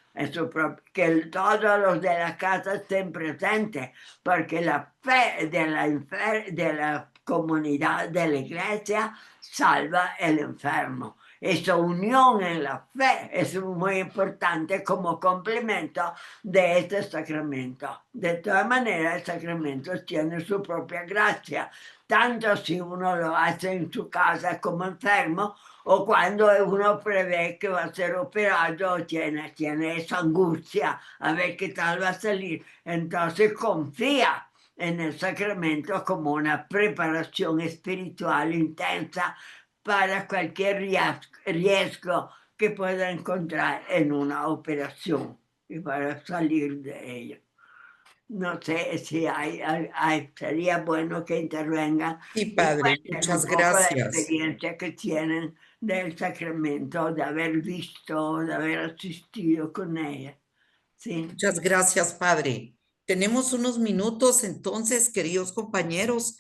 que todos los de la casa estén presentes, porque la fe de la comunidad de la iglesia salva el enfermo. Esa unión en la fe es muy importante como complemento de este sacramento. De todas maneras, el sacramento tiene su propia gracia, tanto si uno lo hace en su casa como enfermo, o cuando uno prevé que va a ser operado, tiene esa angustia a ver qué tal va a salir. Entonces confía en el sacramento como una preparación espiritual intensa para cualquier riesgo que pueda encontrar en una operación y para salir de ello. No sé si sería bueno que intervengan. Sí, padre, muchas gracias. La experiencia que tienen del sacramento, de haber visto, de haber asistido con ella. Sí. Muchas gracias, padre. Tenemos unos minutos entonces, queridos compañeros,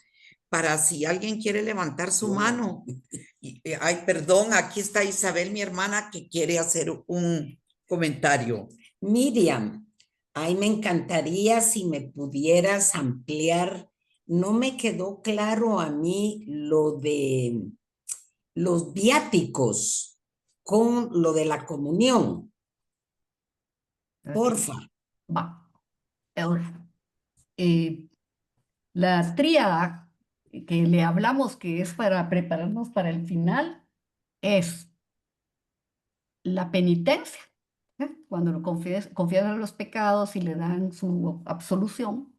para si alguien quiere levantar su mano. Ay, perdón, aquí está Isabel, mi hermana, que quiere hacer un comentario. Miriam, ay, me encantaría si me pudieras ampliar. No me quedó claro a mí lo de los viáticos con lo de la comunión. Porfa. Va. La tríada que le hablamos, que es para prepararnos para el final, es la penitencia, cuando confiesan los pecados y le dan su absolución,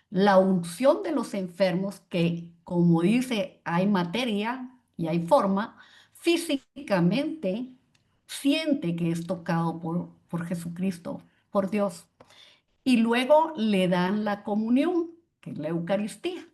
la unción de los enfermos, que como dice, hay materia y hay forma, físicamente siente que es tocado por Jesucristo, por Dios. Y luego le dan la comunión, que es la Eucaristía.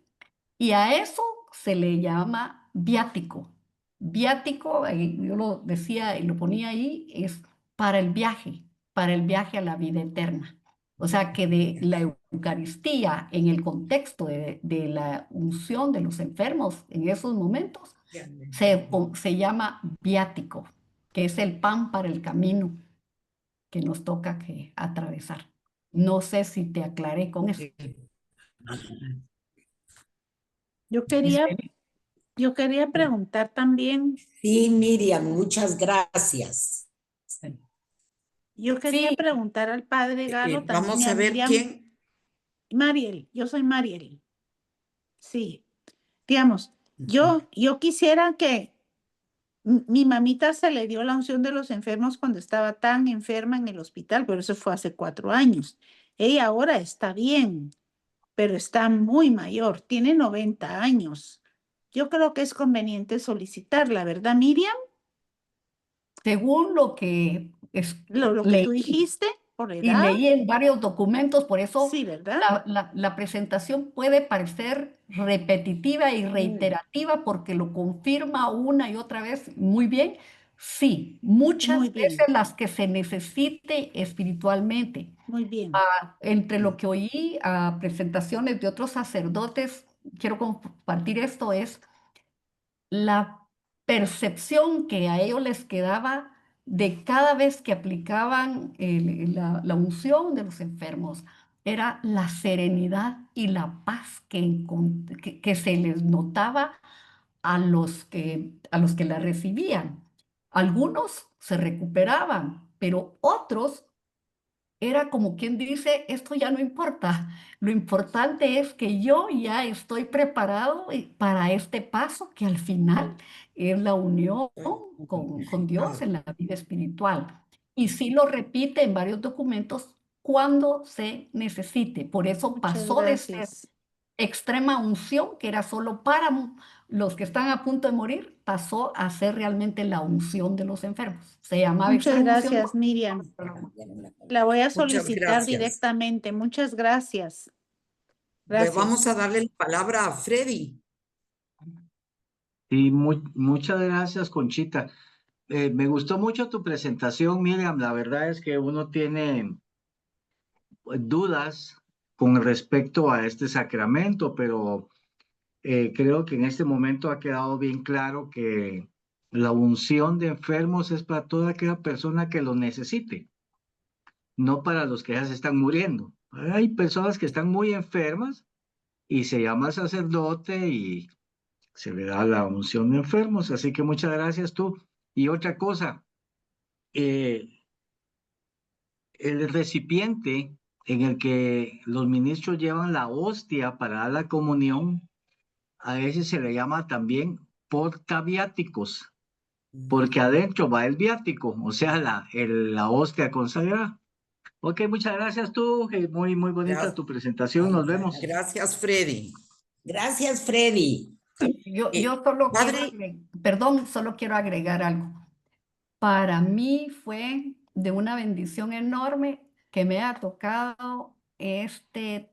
Y a eso se le llama viático. Viático, yo lo decía y lo ponía ahí, es para el viaje a la vida eterna. O sea que de la Eucaristía, en el contexto de la unción de los enfermos en esos momentos, se llama viático, que es el pan para el camino que nos toca atravesar. No sé si te aclaré con eso. Yo quería preguntar también, Sí, Miriam, muchas gracias. yo quería Sí. preguntar al padre Galo también Vamos y a ver Miriam. quién. Mariel, yo soy Mariel. Sí, digamos, yo quisiera que mi mamita se le dio la unción de los enfermos cuando estaba tan enferma en el hospital, pero eso fue hace 4 años. Ella ahora está bien, pero está muy mayor, tiene 90 años. Yo creo que es conveniente solicitarla, ¿verdad, Miriam? Según lo que Lo que tú dijiste, por y edad. leí en varios documentos, por eso Sí, ¿verdad? la presentación puede parecer repetitiva y reiterativa porque lo confirma una y otra vez muy bien. Sí, muchas Muy bien. veces las que se necesite espiritualmente. Muy bien. Entre lo que oí a presentaciones de otros sacerdotes, quiero compartir esto, es la percepción que a ellos les quedaba de cada vez que aplicaban la unción de los enfermos, era la serenidad y la paz que se les notaba a los que la recibían. Algunos se recuperaban, pero otros era como quien dice, esto ya no importa. Lo importante es que yo ya estoy preparado para este paso que al final es la unión con Dios en la vida espiritual. Y sí lo repite en varios documentos cuando se necesite. Por eso Muchas pasó de ser gracias. extrema unción, que era solo para los que están a punto de morir, pasó a ser realmente la unción de los enfermos. Se llamaba Muchas extrema unción. gracias, Miriam. La voy a solicitar gracias. directamente. Muchas gracias. Pues Gracias. vamos a darle la palabra a Freddy. Y muchas gracias, Conchita. Me gustó mucho tu presentación, Miriam. La verdad es que uno tiene dudas con respecto a este sacramento, pero creo que en este momento ha quedado bien claro que la unción de enfermos es para toda aquella persona que lo necesite, no para los que ya se están muriendo. Hay personas que están muy enfermas y se llama al sacerdote y se le da la unción de enfermos. Así que muchas gracias tú. Y otra cosa, el recipiente en el que los ministros llevan la hostia para dar la comunión, a veces se le llama también portaviáticos, porque adentro va el viático, o sea, la hostia consagrada. Ok, muchas gracias tú, muy bonita Gracias. tu presentación, nos vemos. Gracias, Freddy. Gracias, Freddy. Yo solo padre, solo quiero agregar algo. Para mí fue de una bendición enorme que me ha tocado este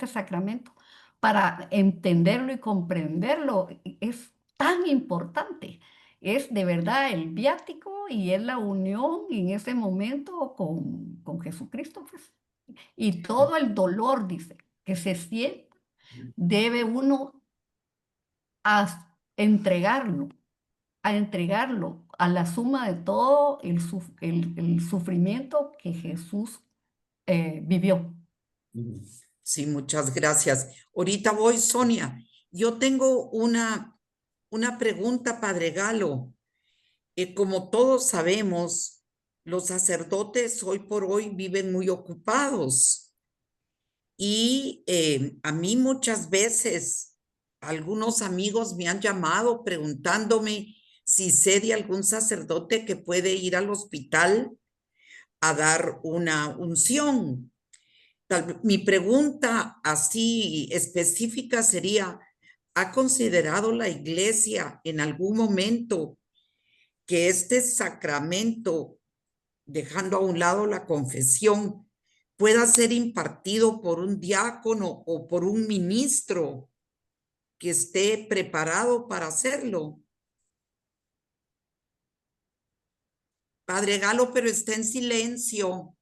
sacramento. Para entenderlo y comprenderlo es tan importante. Es de verdad el viático y es la unión en ese momento con Jesucristo, pues. Y todo el dolor, dice, que se siente, debe uno a entregarlo, a la suma de todo el sufrimiento que Jesús vivió. Sí, muchas gracias. Ahorita voy, Sonia. Yo tengo una pregunta, Padre Galo. Como todos sabemos, los sacerdotes hoy por hoy viven muy ocupados. Y a mí muchas veces algunos amigos me han llamado preguntándome si sé de algún sacerdote que puede ir al hospital a dar una unción. Mi pregunta así específica sería, ¿ha considerado la iglesia en algún momento que este sacramento, dejando a un lado la confesión, pueda ser impartido por un diácono o por un ministro que esté preparado para hacerlo? Padre Galo, pero está en silencio.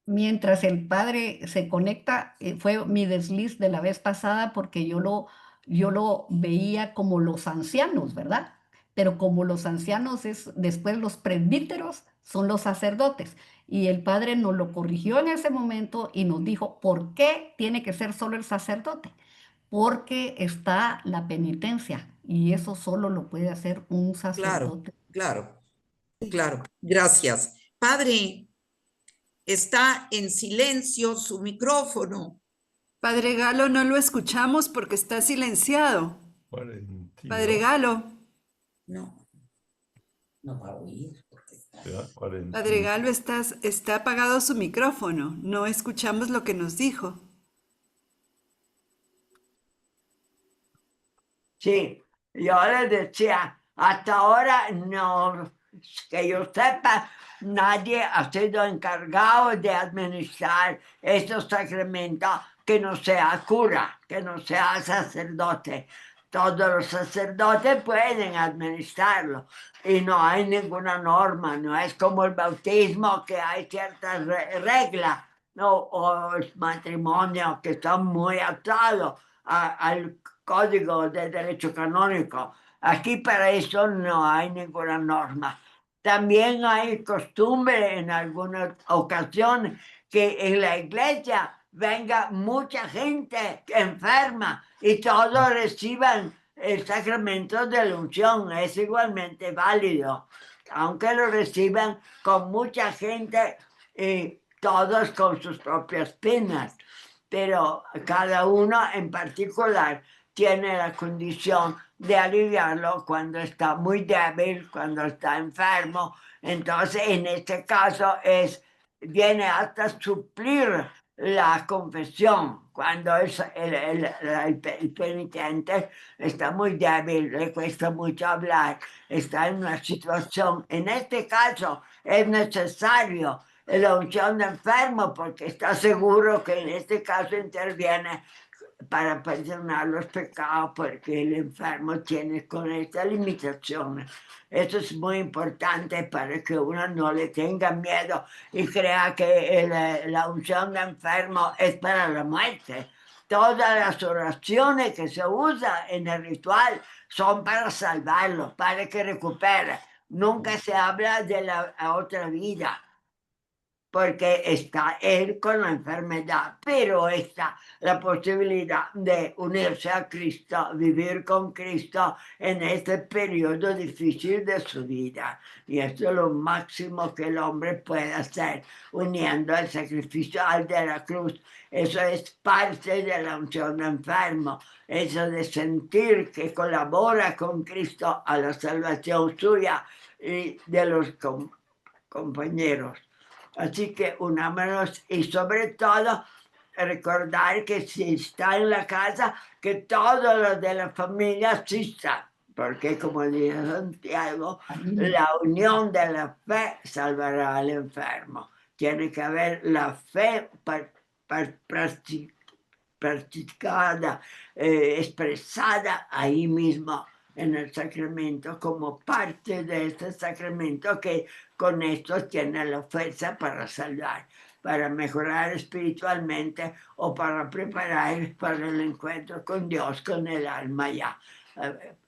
Mientras el padre se conecta, fue mi desliz de la vez pasada porque yo lo veía como los ancianos, ¿verdad? Pero como los ancianos después los presbíteros son los sacerdotes. Y el padre nos lo corrigió en ese momento y nos dijo, ¿por qué tiene que ser solo el sacerdote? Porque está la penitencia y eso solo lo puede hacer un sacerdote. Claro. Gracias. Padre, está en silencio su micrófono. Padre Galo, no lo escuchamos porque está silenciado. Padre Galo. No va a oír. Padre Galo, está apagado su micrófono. No escuchamos lo que nos dijo. Sí, yo les decía, hasta ahora no, que yo sepa, nadie ha sido encargado de administrar estos sacramentos que no sea cura, que no sea sacerdote. Todos los sacerdotes pueden administrarlo y no hay ninguna norma, no es como el bautismo que hay ciertas reglas, ¿no? O el matrimonio que están muy atados al Código de Derecho Canónico. Aquí para eso no hay ninguna norma. También hay costumbre en algunas ocasiones que en la iglesia venga mucha gente enferma y todos reciban el sacramento de la unción. Es igualmente válido, aunque lo reciban con mucha gente y todos con sus propias penas. Pero cada uno en particular tiene la condición de aliviarlo cuando está muy débil, cuando está enfermo. Entonces, en este caso, viene hasta suplir la confesión. Cuando el penitente está muy débil, le cuesta mucho hablar, está en una situación. En este caso, es necesario la unción de enfermo porque está seguro que en este caso interviene para perdonar los pecados porque el enfermo tiene con estas limitaciones. Eso es muy importante para que uno no le tenga miedo y crea que la unción de enfermo es para la muerte. Todas las oraciones que se usan en el ritual son para salvarlo, para que recupere. Nunca se habla de la otra vida, porque está él con la enfermedad, pero está la posibilidad de unirse a Cristo, vivir con Cristo en este periodo difícil de su vida. Y esto es lo máximo que el hombre puede hacer, uniendo el sacrificio al de la cruz. Eso es parte de la unción de enfermo, eso de sentir que colabora con Cristo a la salvación suya y de los compañeros. Así que unámonos y sobre todo recordar que si está en la casa, que todos los de la familia asistan, porque como dice Santiago, la unión de la fe salvará al enfermo. Tiene que haber la fe practicada, expresada ahí mismo en el sacramento, como parte de este sacramento que con esto tiene la fuerza para salvar, para mejorar espiritualmente o para preparar para el encuentro con Dios, con el alma ya.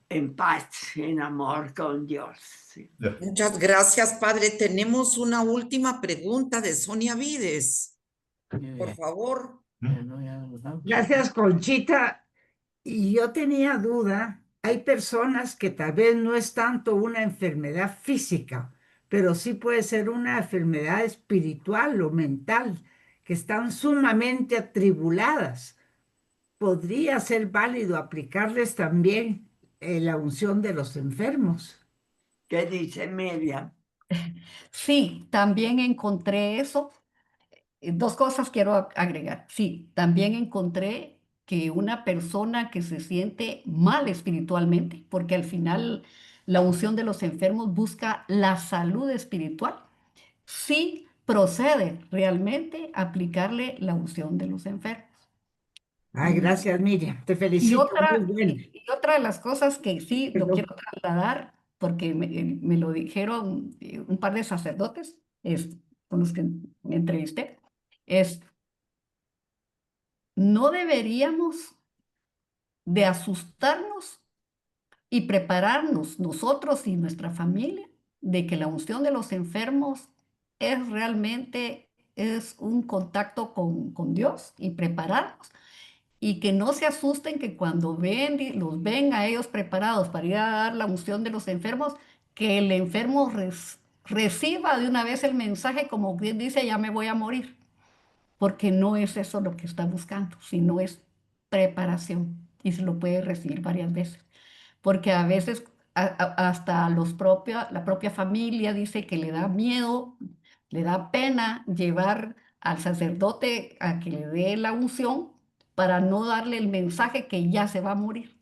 en paz, en amor con Dios. Sí. Muchas gracias, padre. Tenemos una última pregunta de Sonia Vides. Por favor. Gracias, Conchita. Y yo tenía duda, hay personas que tal vez no es tanto una enfermedad física, pero sí puede ser una enfermedad espiritual o mental, que están sumamente atribuladas. ¿Podría ser válido aplicarles también la unción de los enfermos? ¿Qué dice Miriam? Sí, también encontré eso. Dos cosas quiero agregar. Sí, también encontré que una persona que se siente mal espiritualmente, porque al final la unción de los enfermos busca la salud espiritual, sí procede realmente a aplicarle la unción de los enfermos. Ay, gracias, Miriam. Te Y felicito. otra, Muy bueno. y otra de las cosas que sí lo Perdón. quiero trasladar, porque me lo dijeron un par de sacerdotes con los que me entrevisté, es no deberíamos de asustarnos y prepararnos nosotros y nuestra familia de que la unción de los enfermos es realmente es un contacto con Dios y prepararnos. Y que no se asusten que cuando los ven a ellos preparados para ir a dar la unción de los enfermos, que el enfermo reciba de una vez el mensaje como quien dice, ya me voy a morir, porque no es eso lo que está buscando, sino es preparación y se lo puede recibir varias veces. Porque a veces hasta la propia familia dice que le da miedo, le da pena llevar al sacerdote a que le dé la unción para no darle el mensaje que ya se va a morir.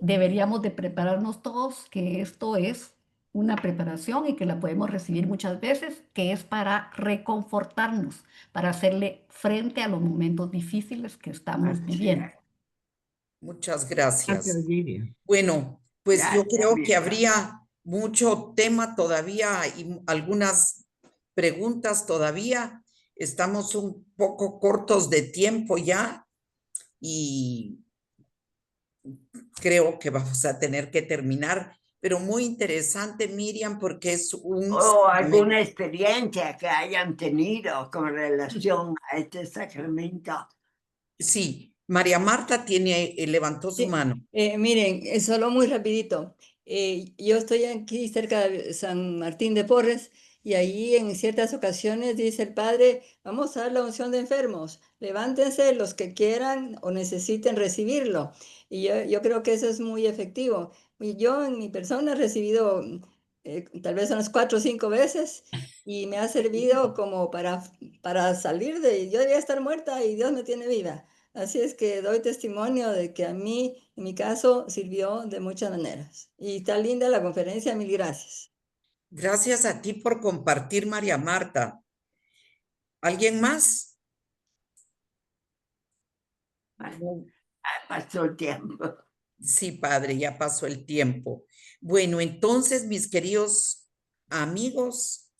Deberíamos de prepararnos todos, que esto es una preparación y que la podemos recibir muchas veces, que es para reconfortarnos, para hacerle frente a los momentos difíciles que estamos Así viviendo. es. Muchas Gracias, gracias. Miriam. Bueno, pues yo Gracias, creo que Miriam. habría mucho tema todavía y algunas preguntas todavía. Estamos un poco cortos de tiempo ya y creo que vamos a tener que terminar, pero muy interesante, Miriam, porque es un... O alguna experiencia que hayan tenido con relación a este sacramento. Sí, María Marta levantó su Sí, mano. miren, solo muy rapidito. Yo estoy aquí cerca de San Martín de Porres y ahí en ciertas ocasiones dice el padre, vamos a dar la unción de enfermos, levántense los que quieran o necesiten recibirlo. Y yo creo que eso es muy efectivo. Y yo en mi persona he recibido tal vez unas 4 o 5 veces y me ha servido como para salir yo debía estar muerta y Dios me tiene viva. Así es que doy testimonio de que a mí, en mi caso, sirvió de muchas maneras. Y está linda la conferencia, mil gracias. Gracias a ti por compartir, María Marta. ¿Alguien más? Bueno, pasó el tiempo. Sí, padre, ya pasó el tiempo. Bueno, entonces, mis queridos amigos,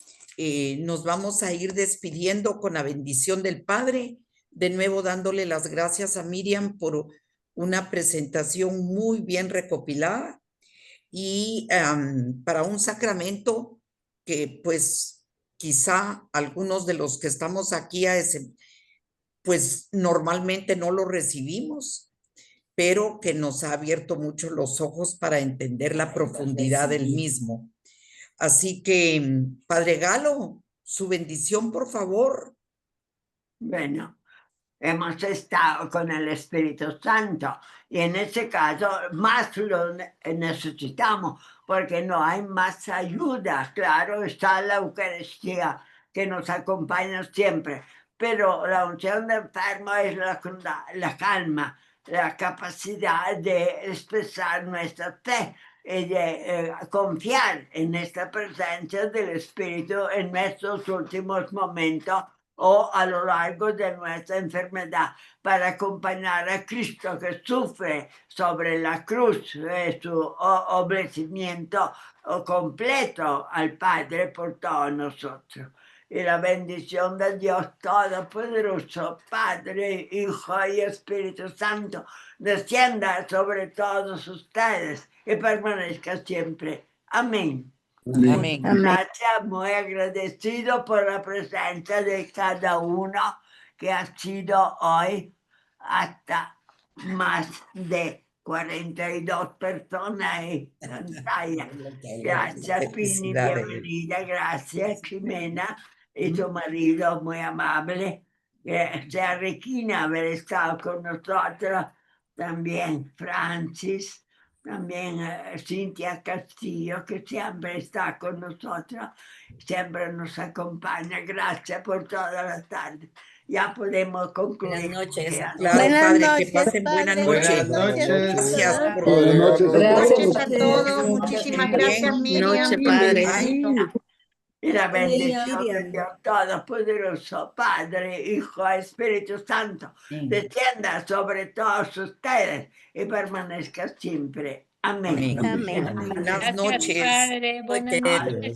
nos vamos a ir despidiendo con la bendición del Padre, de nuevo dándole las gracias a Miriam por una presentación muy bien recopilada y para un sacramento que pues quizá algunos de los que estamos aquí pues normalmente no lo recibimos, pero que nos ha abierto mucho los ojos para entender la profundidad del mismo. Así que, Padre Galo, su bendición, por favor. Bueno, hemos estado con el Espíritu Santo y en ese caso más lo necesitamos porque no hay más ayuda. Claro, está la Eucaristía que nos acompaña siempre, pero la unción de enfermo es la calma, la capacidad de expresar nuestra fe y de confiar en esta presencia del Espíritu en nuestros últimos momentos o a lo largo de nuestra enfermedad, para acompañar a Cristo que sufre sobre la cruz su obedecimiento completo al Padre por todos nosotros. y la bendición de Dios Todopoderoso, Padre, Hijo y Espíritu Santo, descienda sobre todos ustedes y permanezca siempre. Amén. Amén. Gracias, muy agradecido por la presencia de cada uno que ha sido hoy hasta más de 42 personas en pantalla. Gracias, Pini, bienvenida. Gracias, Ximena y tu marido, muy amable. Gracias, Regina, haber estado con nosotros. También Francis, también Cintia Castillo, que siempre está con nosotros, siempre nos acompaña. Gracias por toda la tarde. Ya podemos concluir. Buenas noches. Claro, Buenas padre, que noches, pasen buena padre. noche. Buenas noches. Gracias por Buenas noches. Gracias a Gracias. todos. Muchísimas gracias, Miriam. Noche, padre. Ay, Y la bendición de Miriam. Dios Todopoderoso, Padre, Hijo, Espíritu Santo, descienda sobre todos ustedes y permanezca siempre. Amén. amén. Amén. Buenas noches. Padre. Buenas Noches. noches.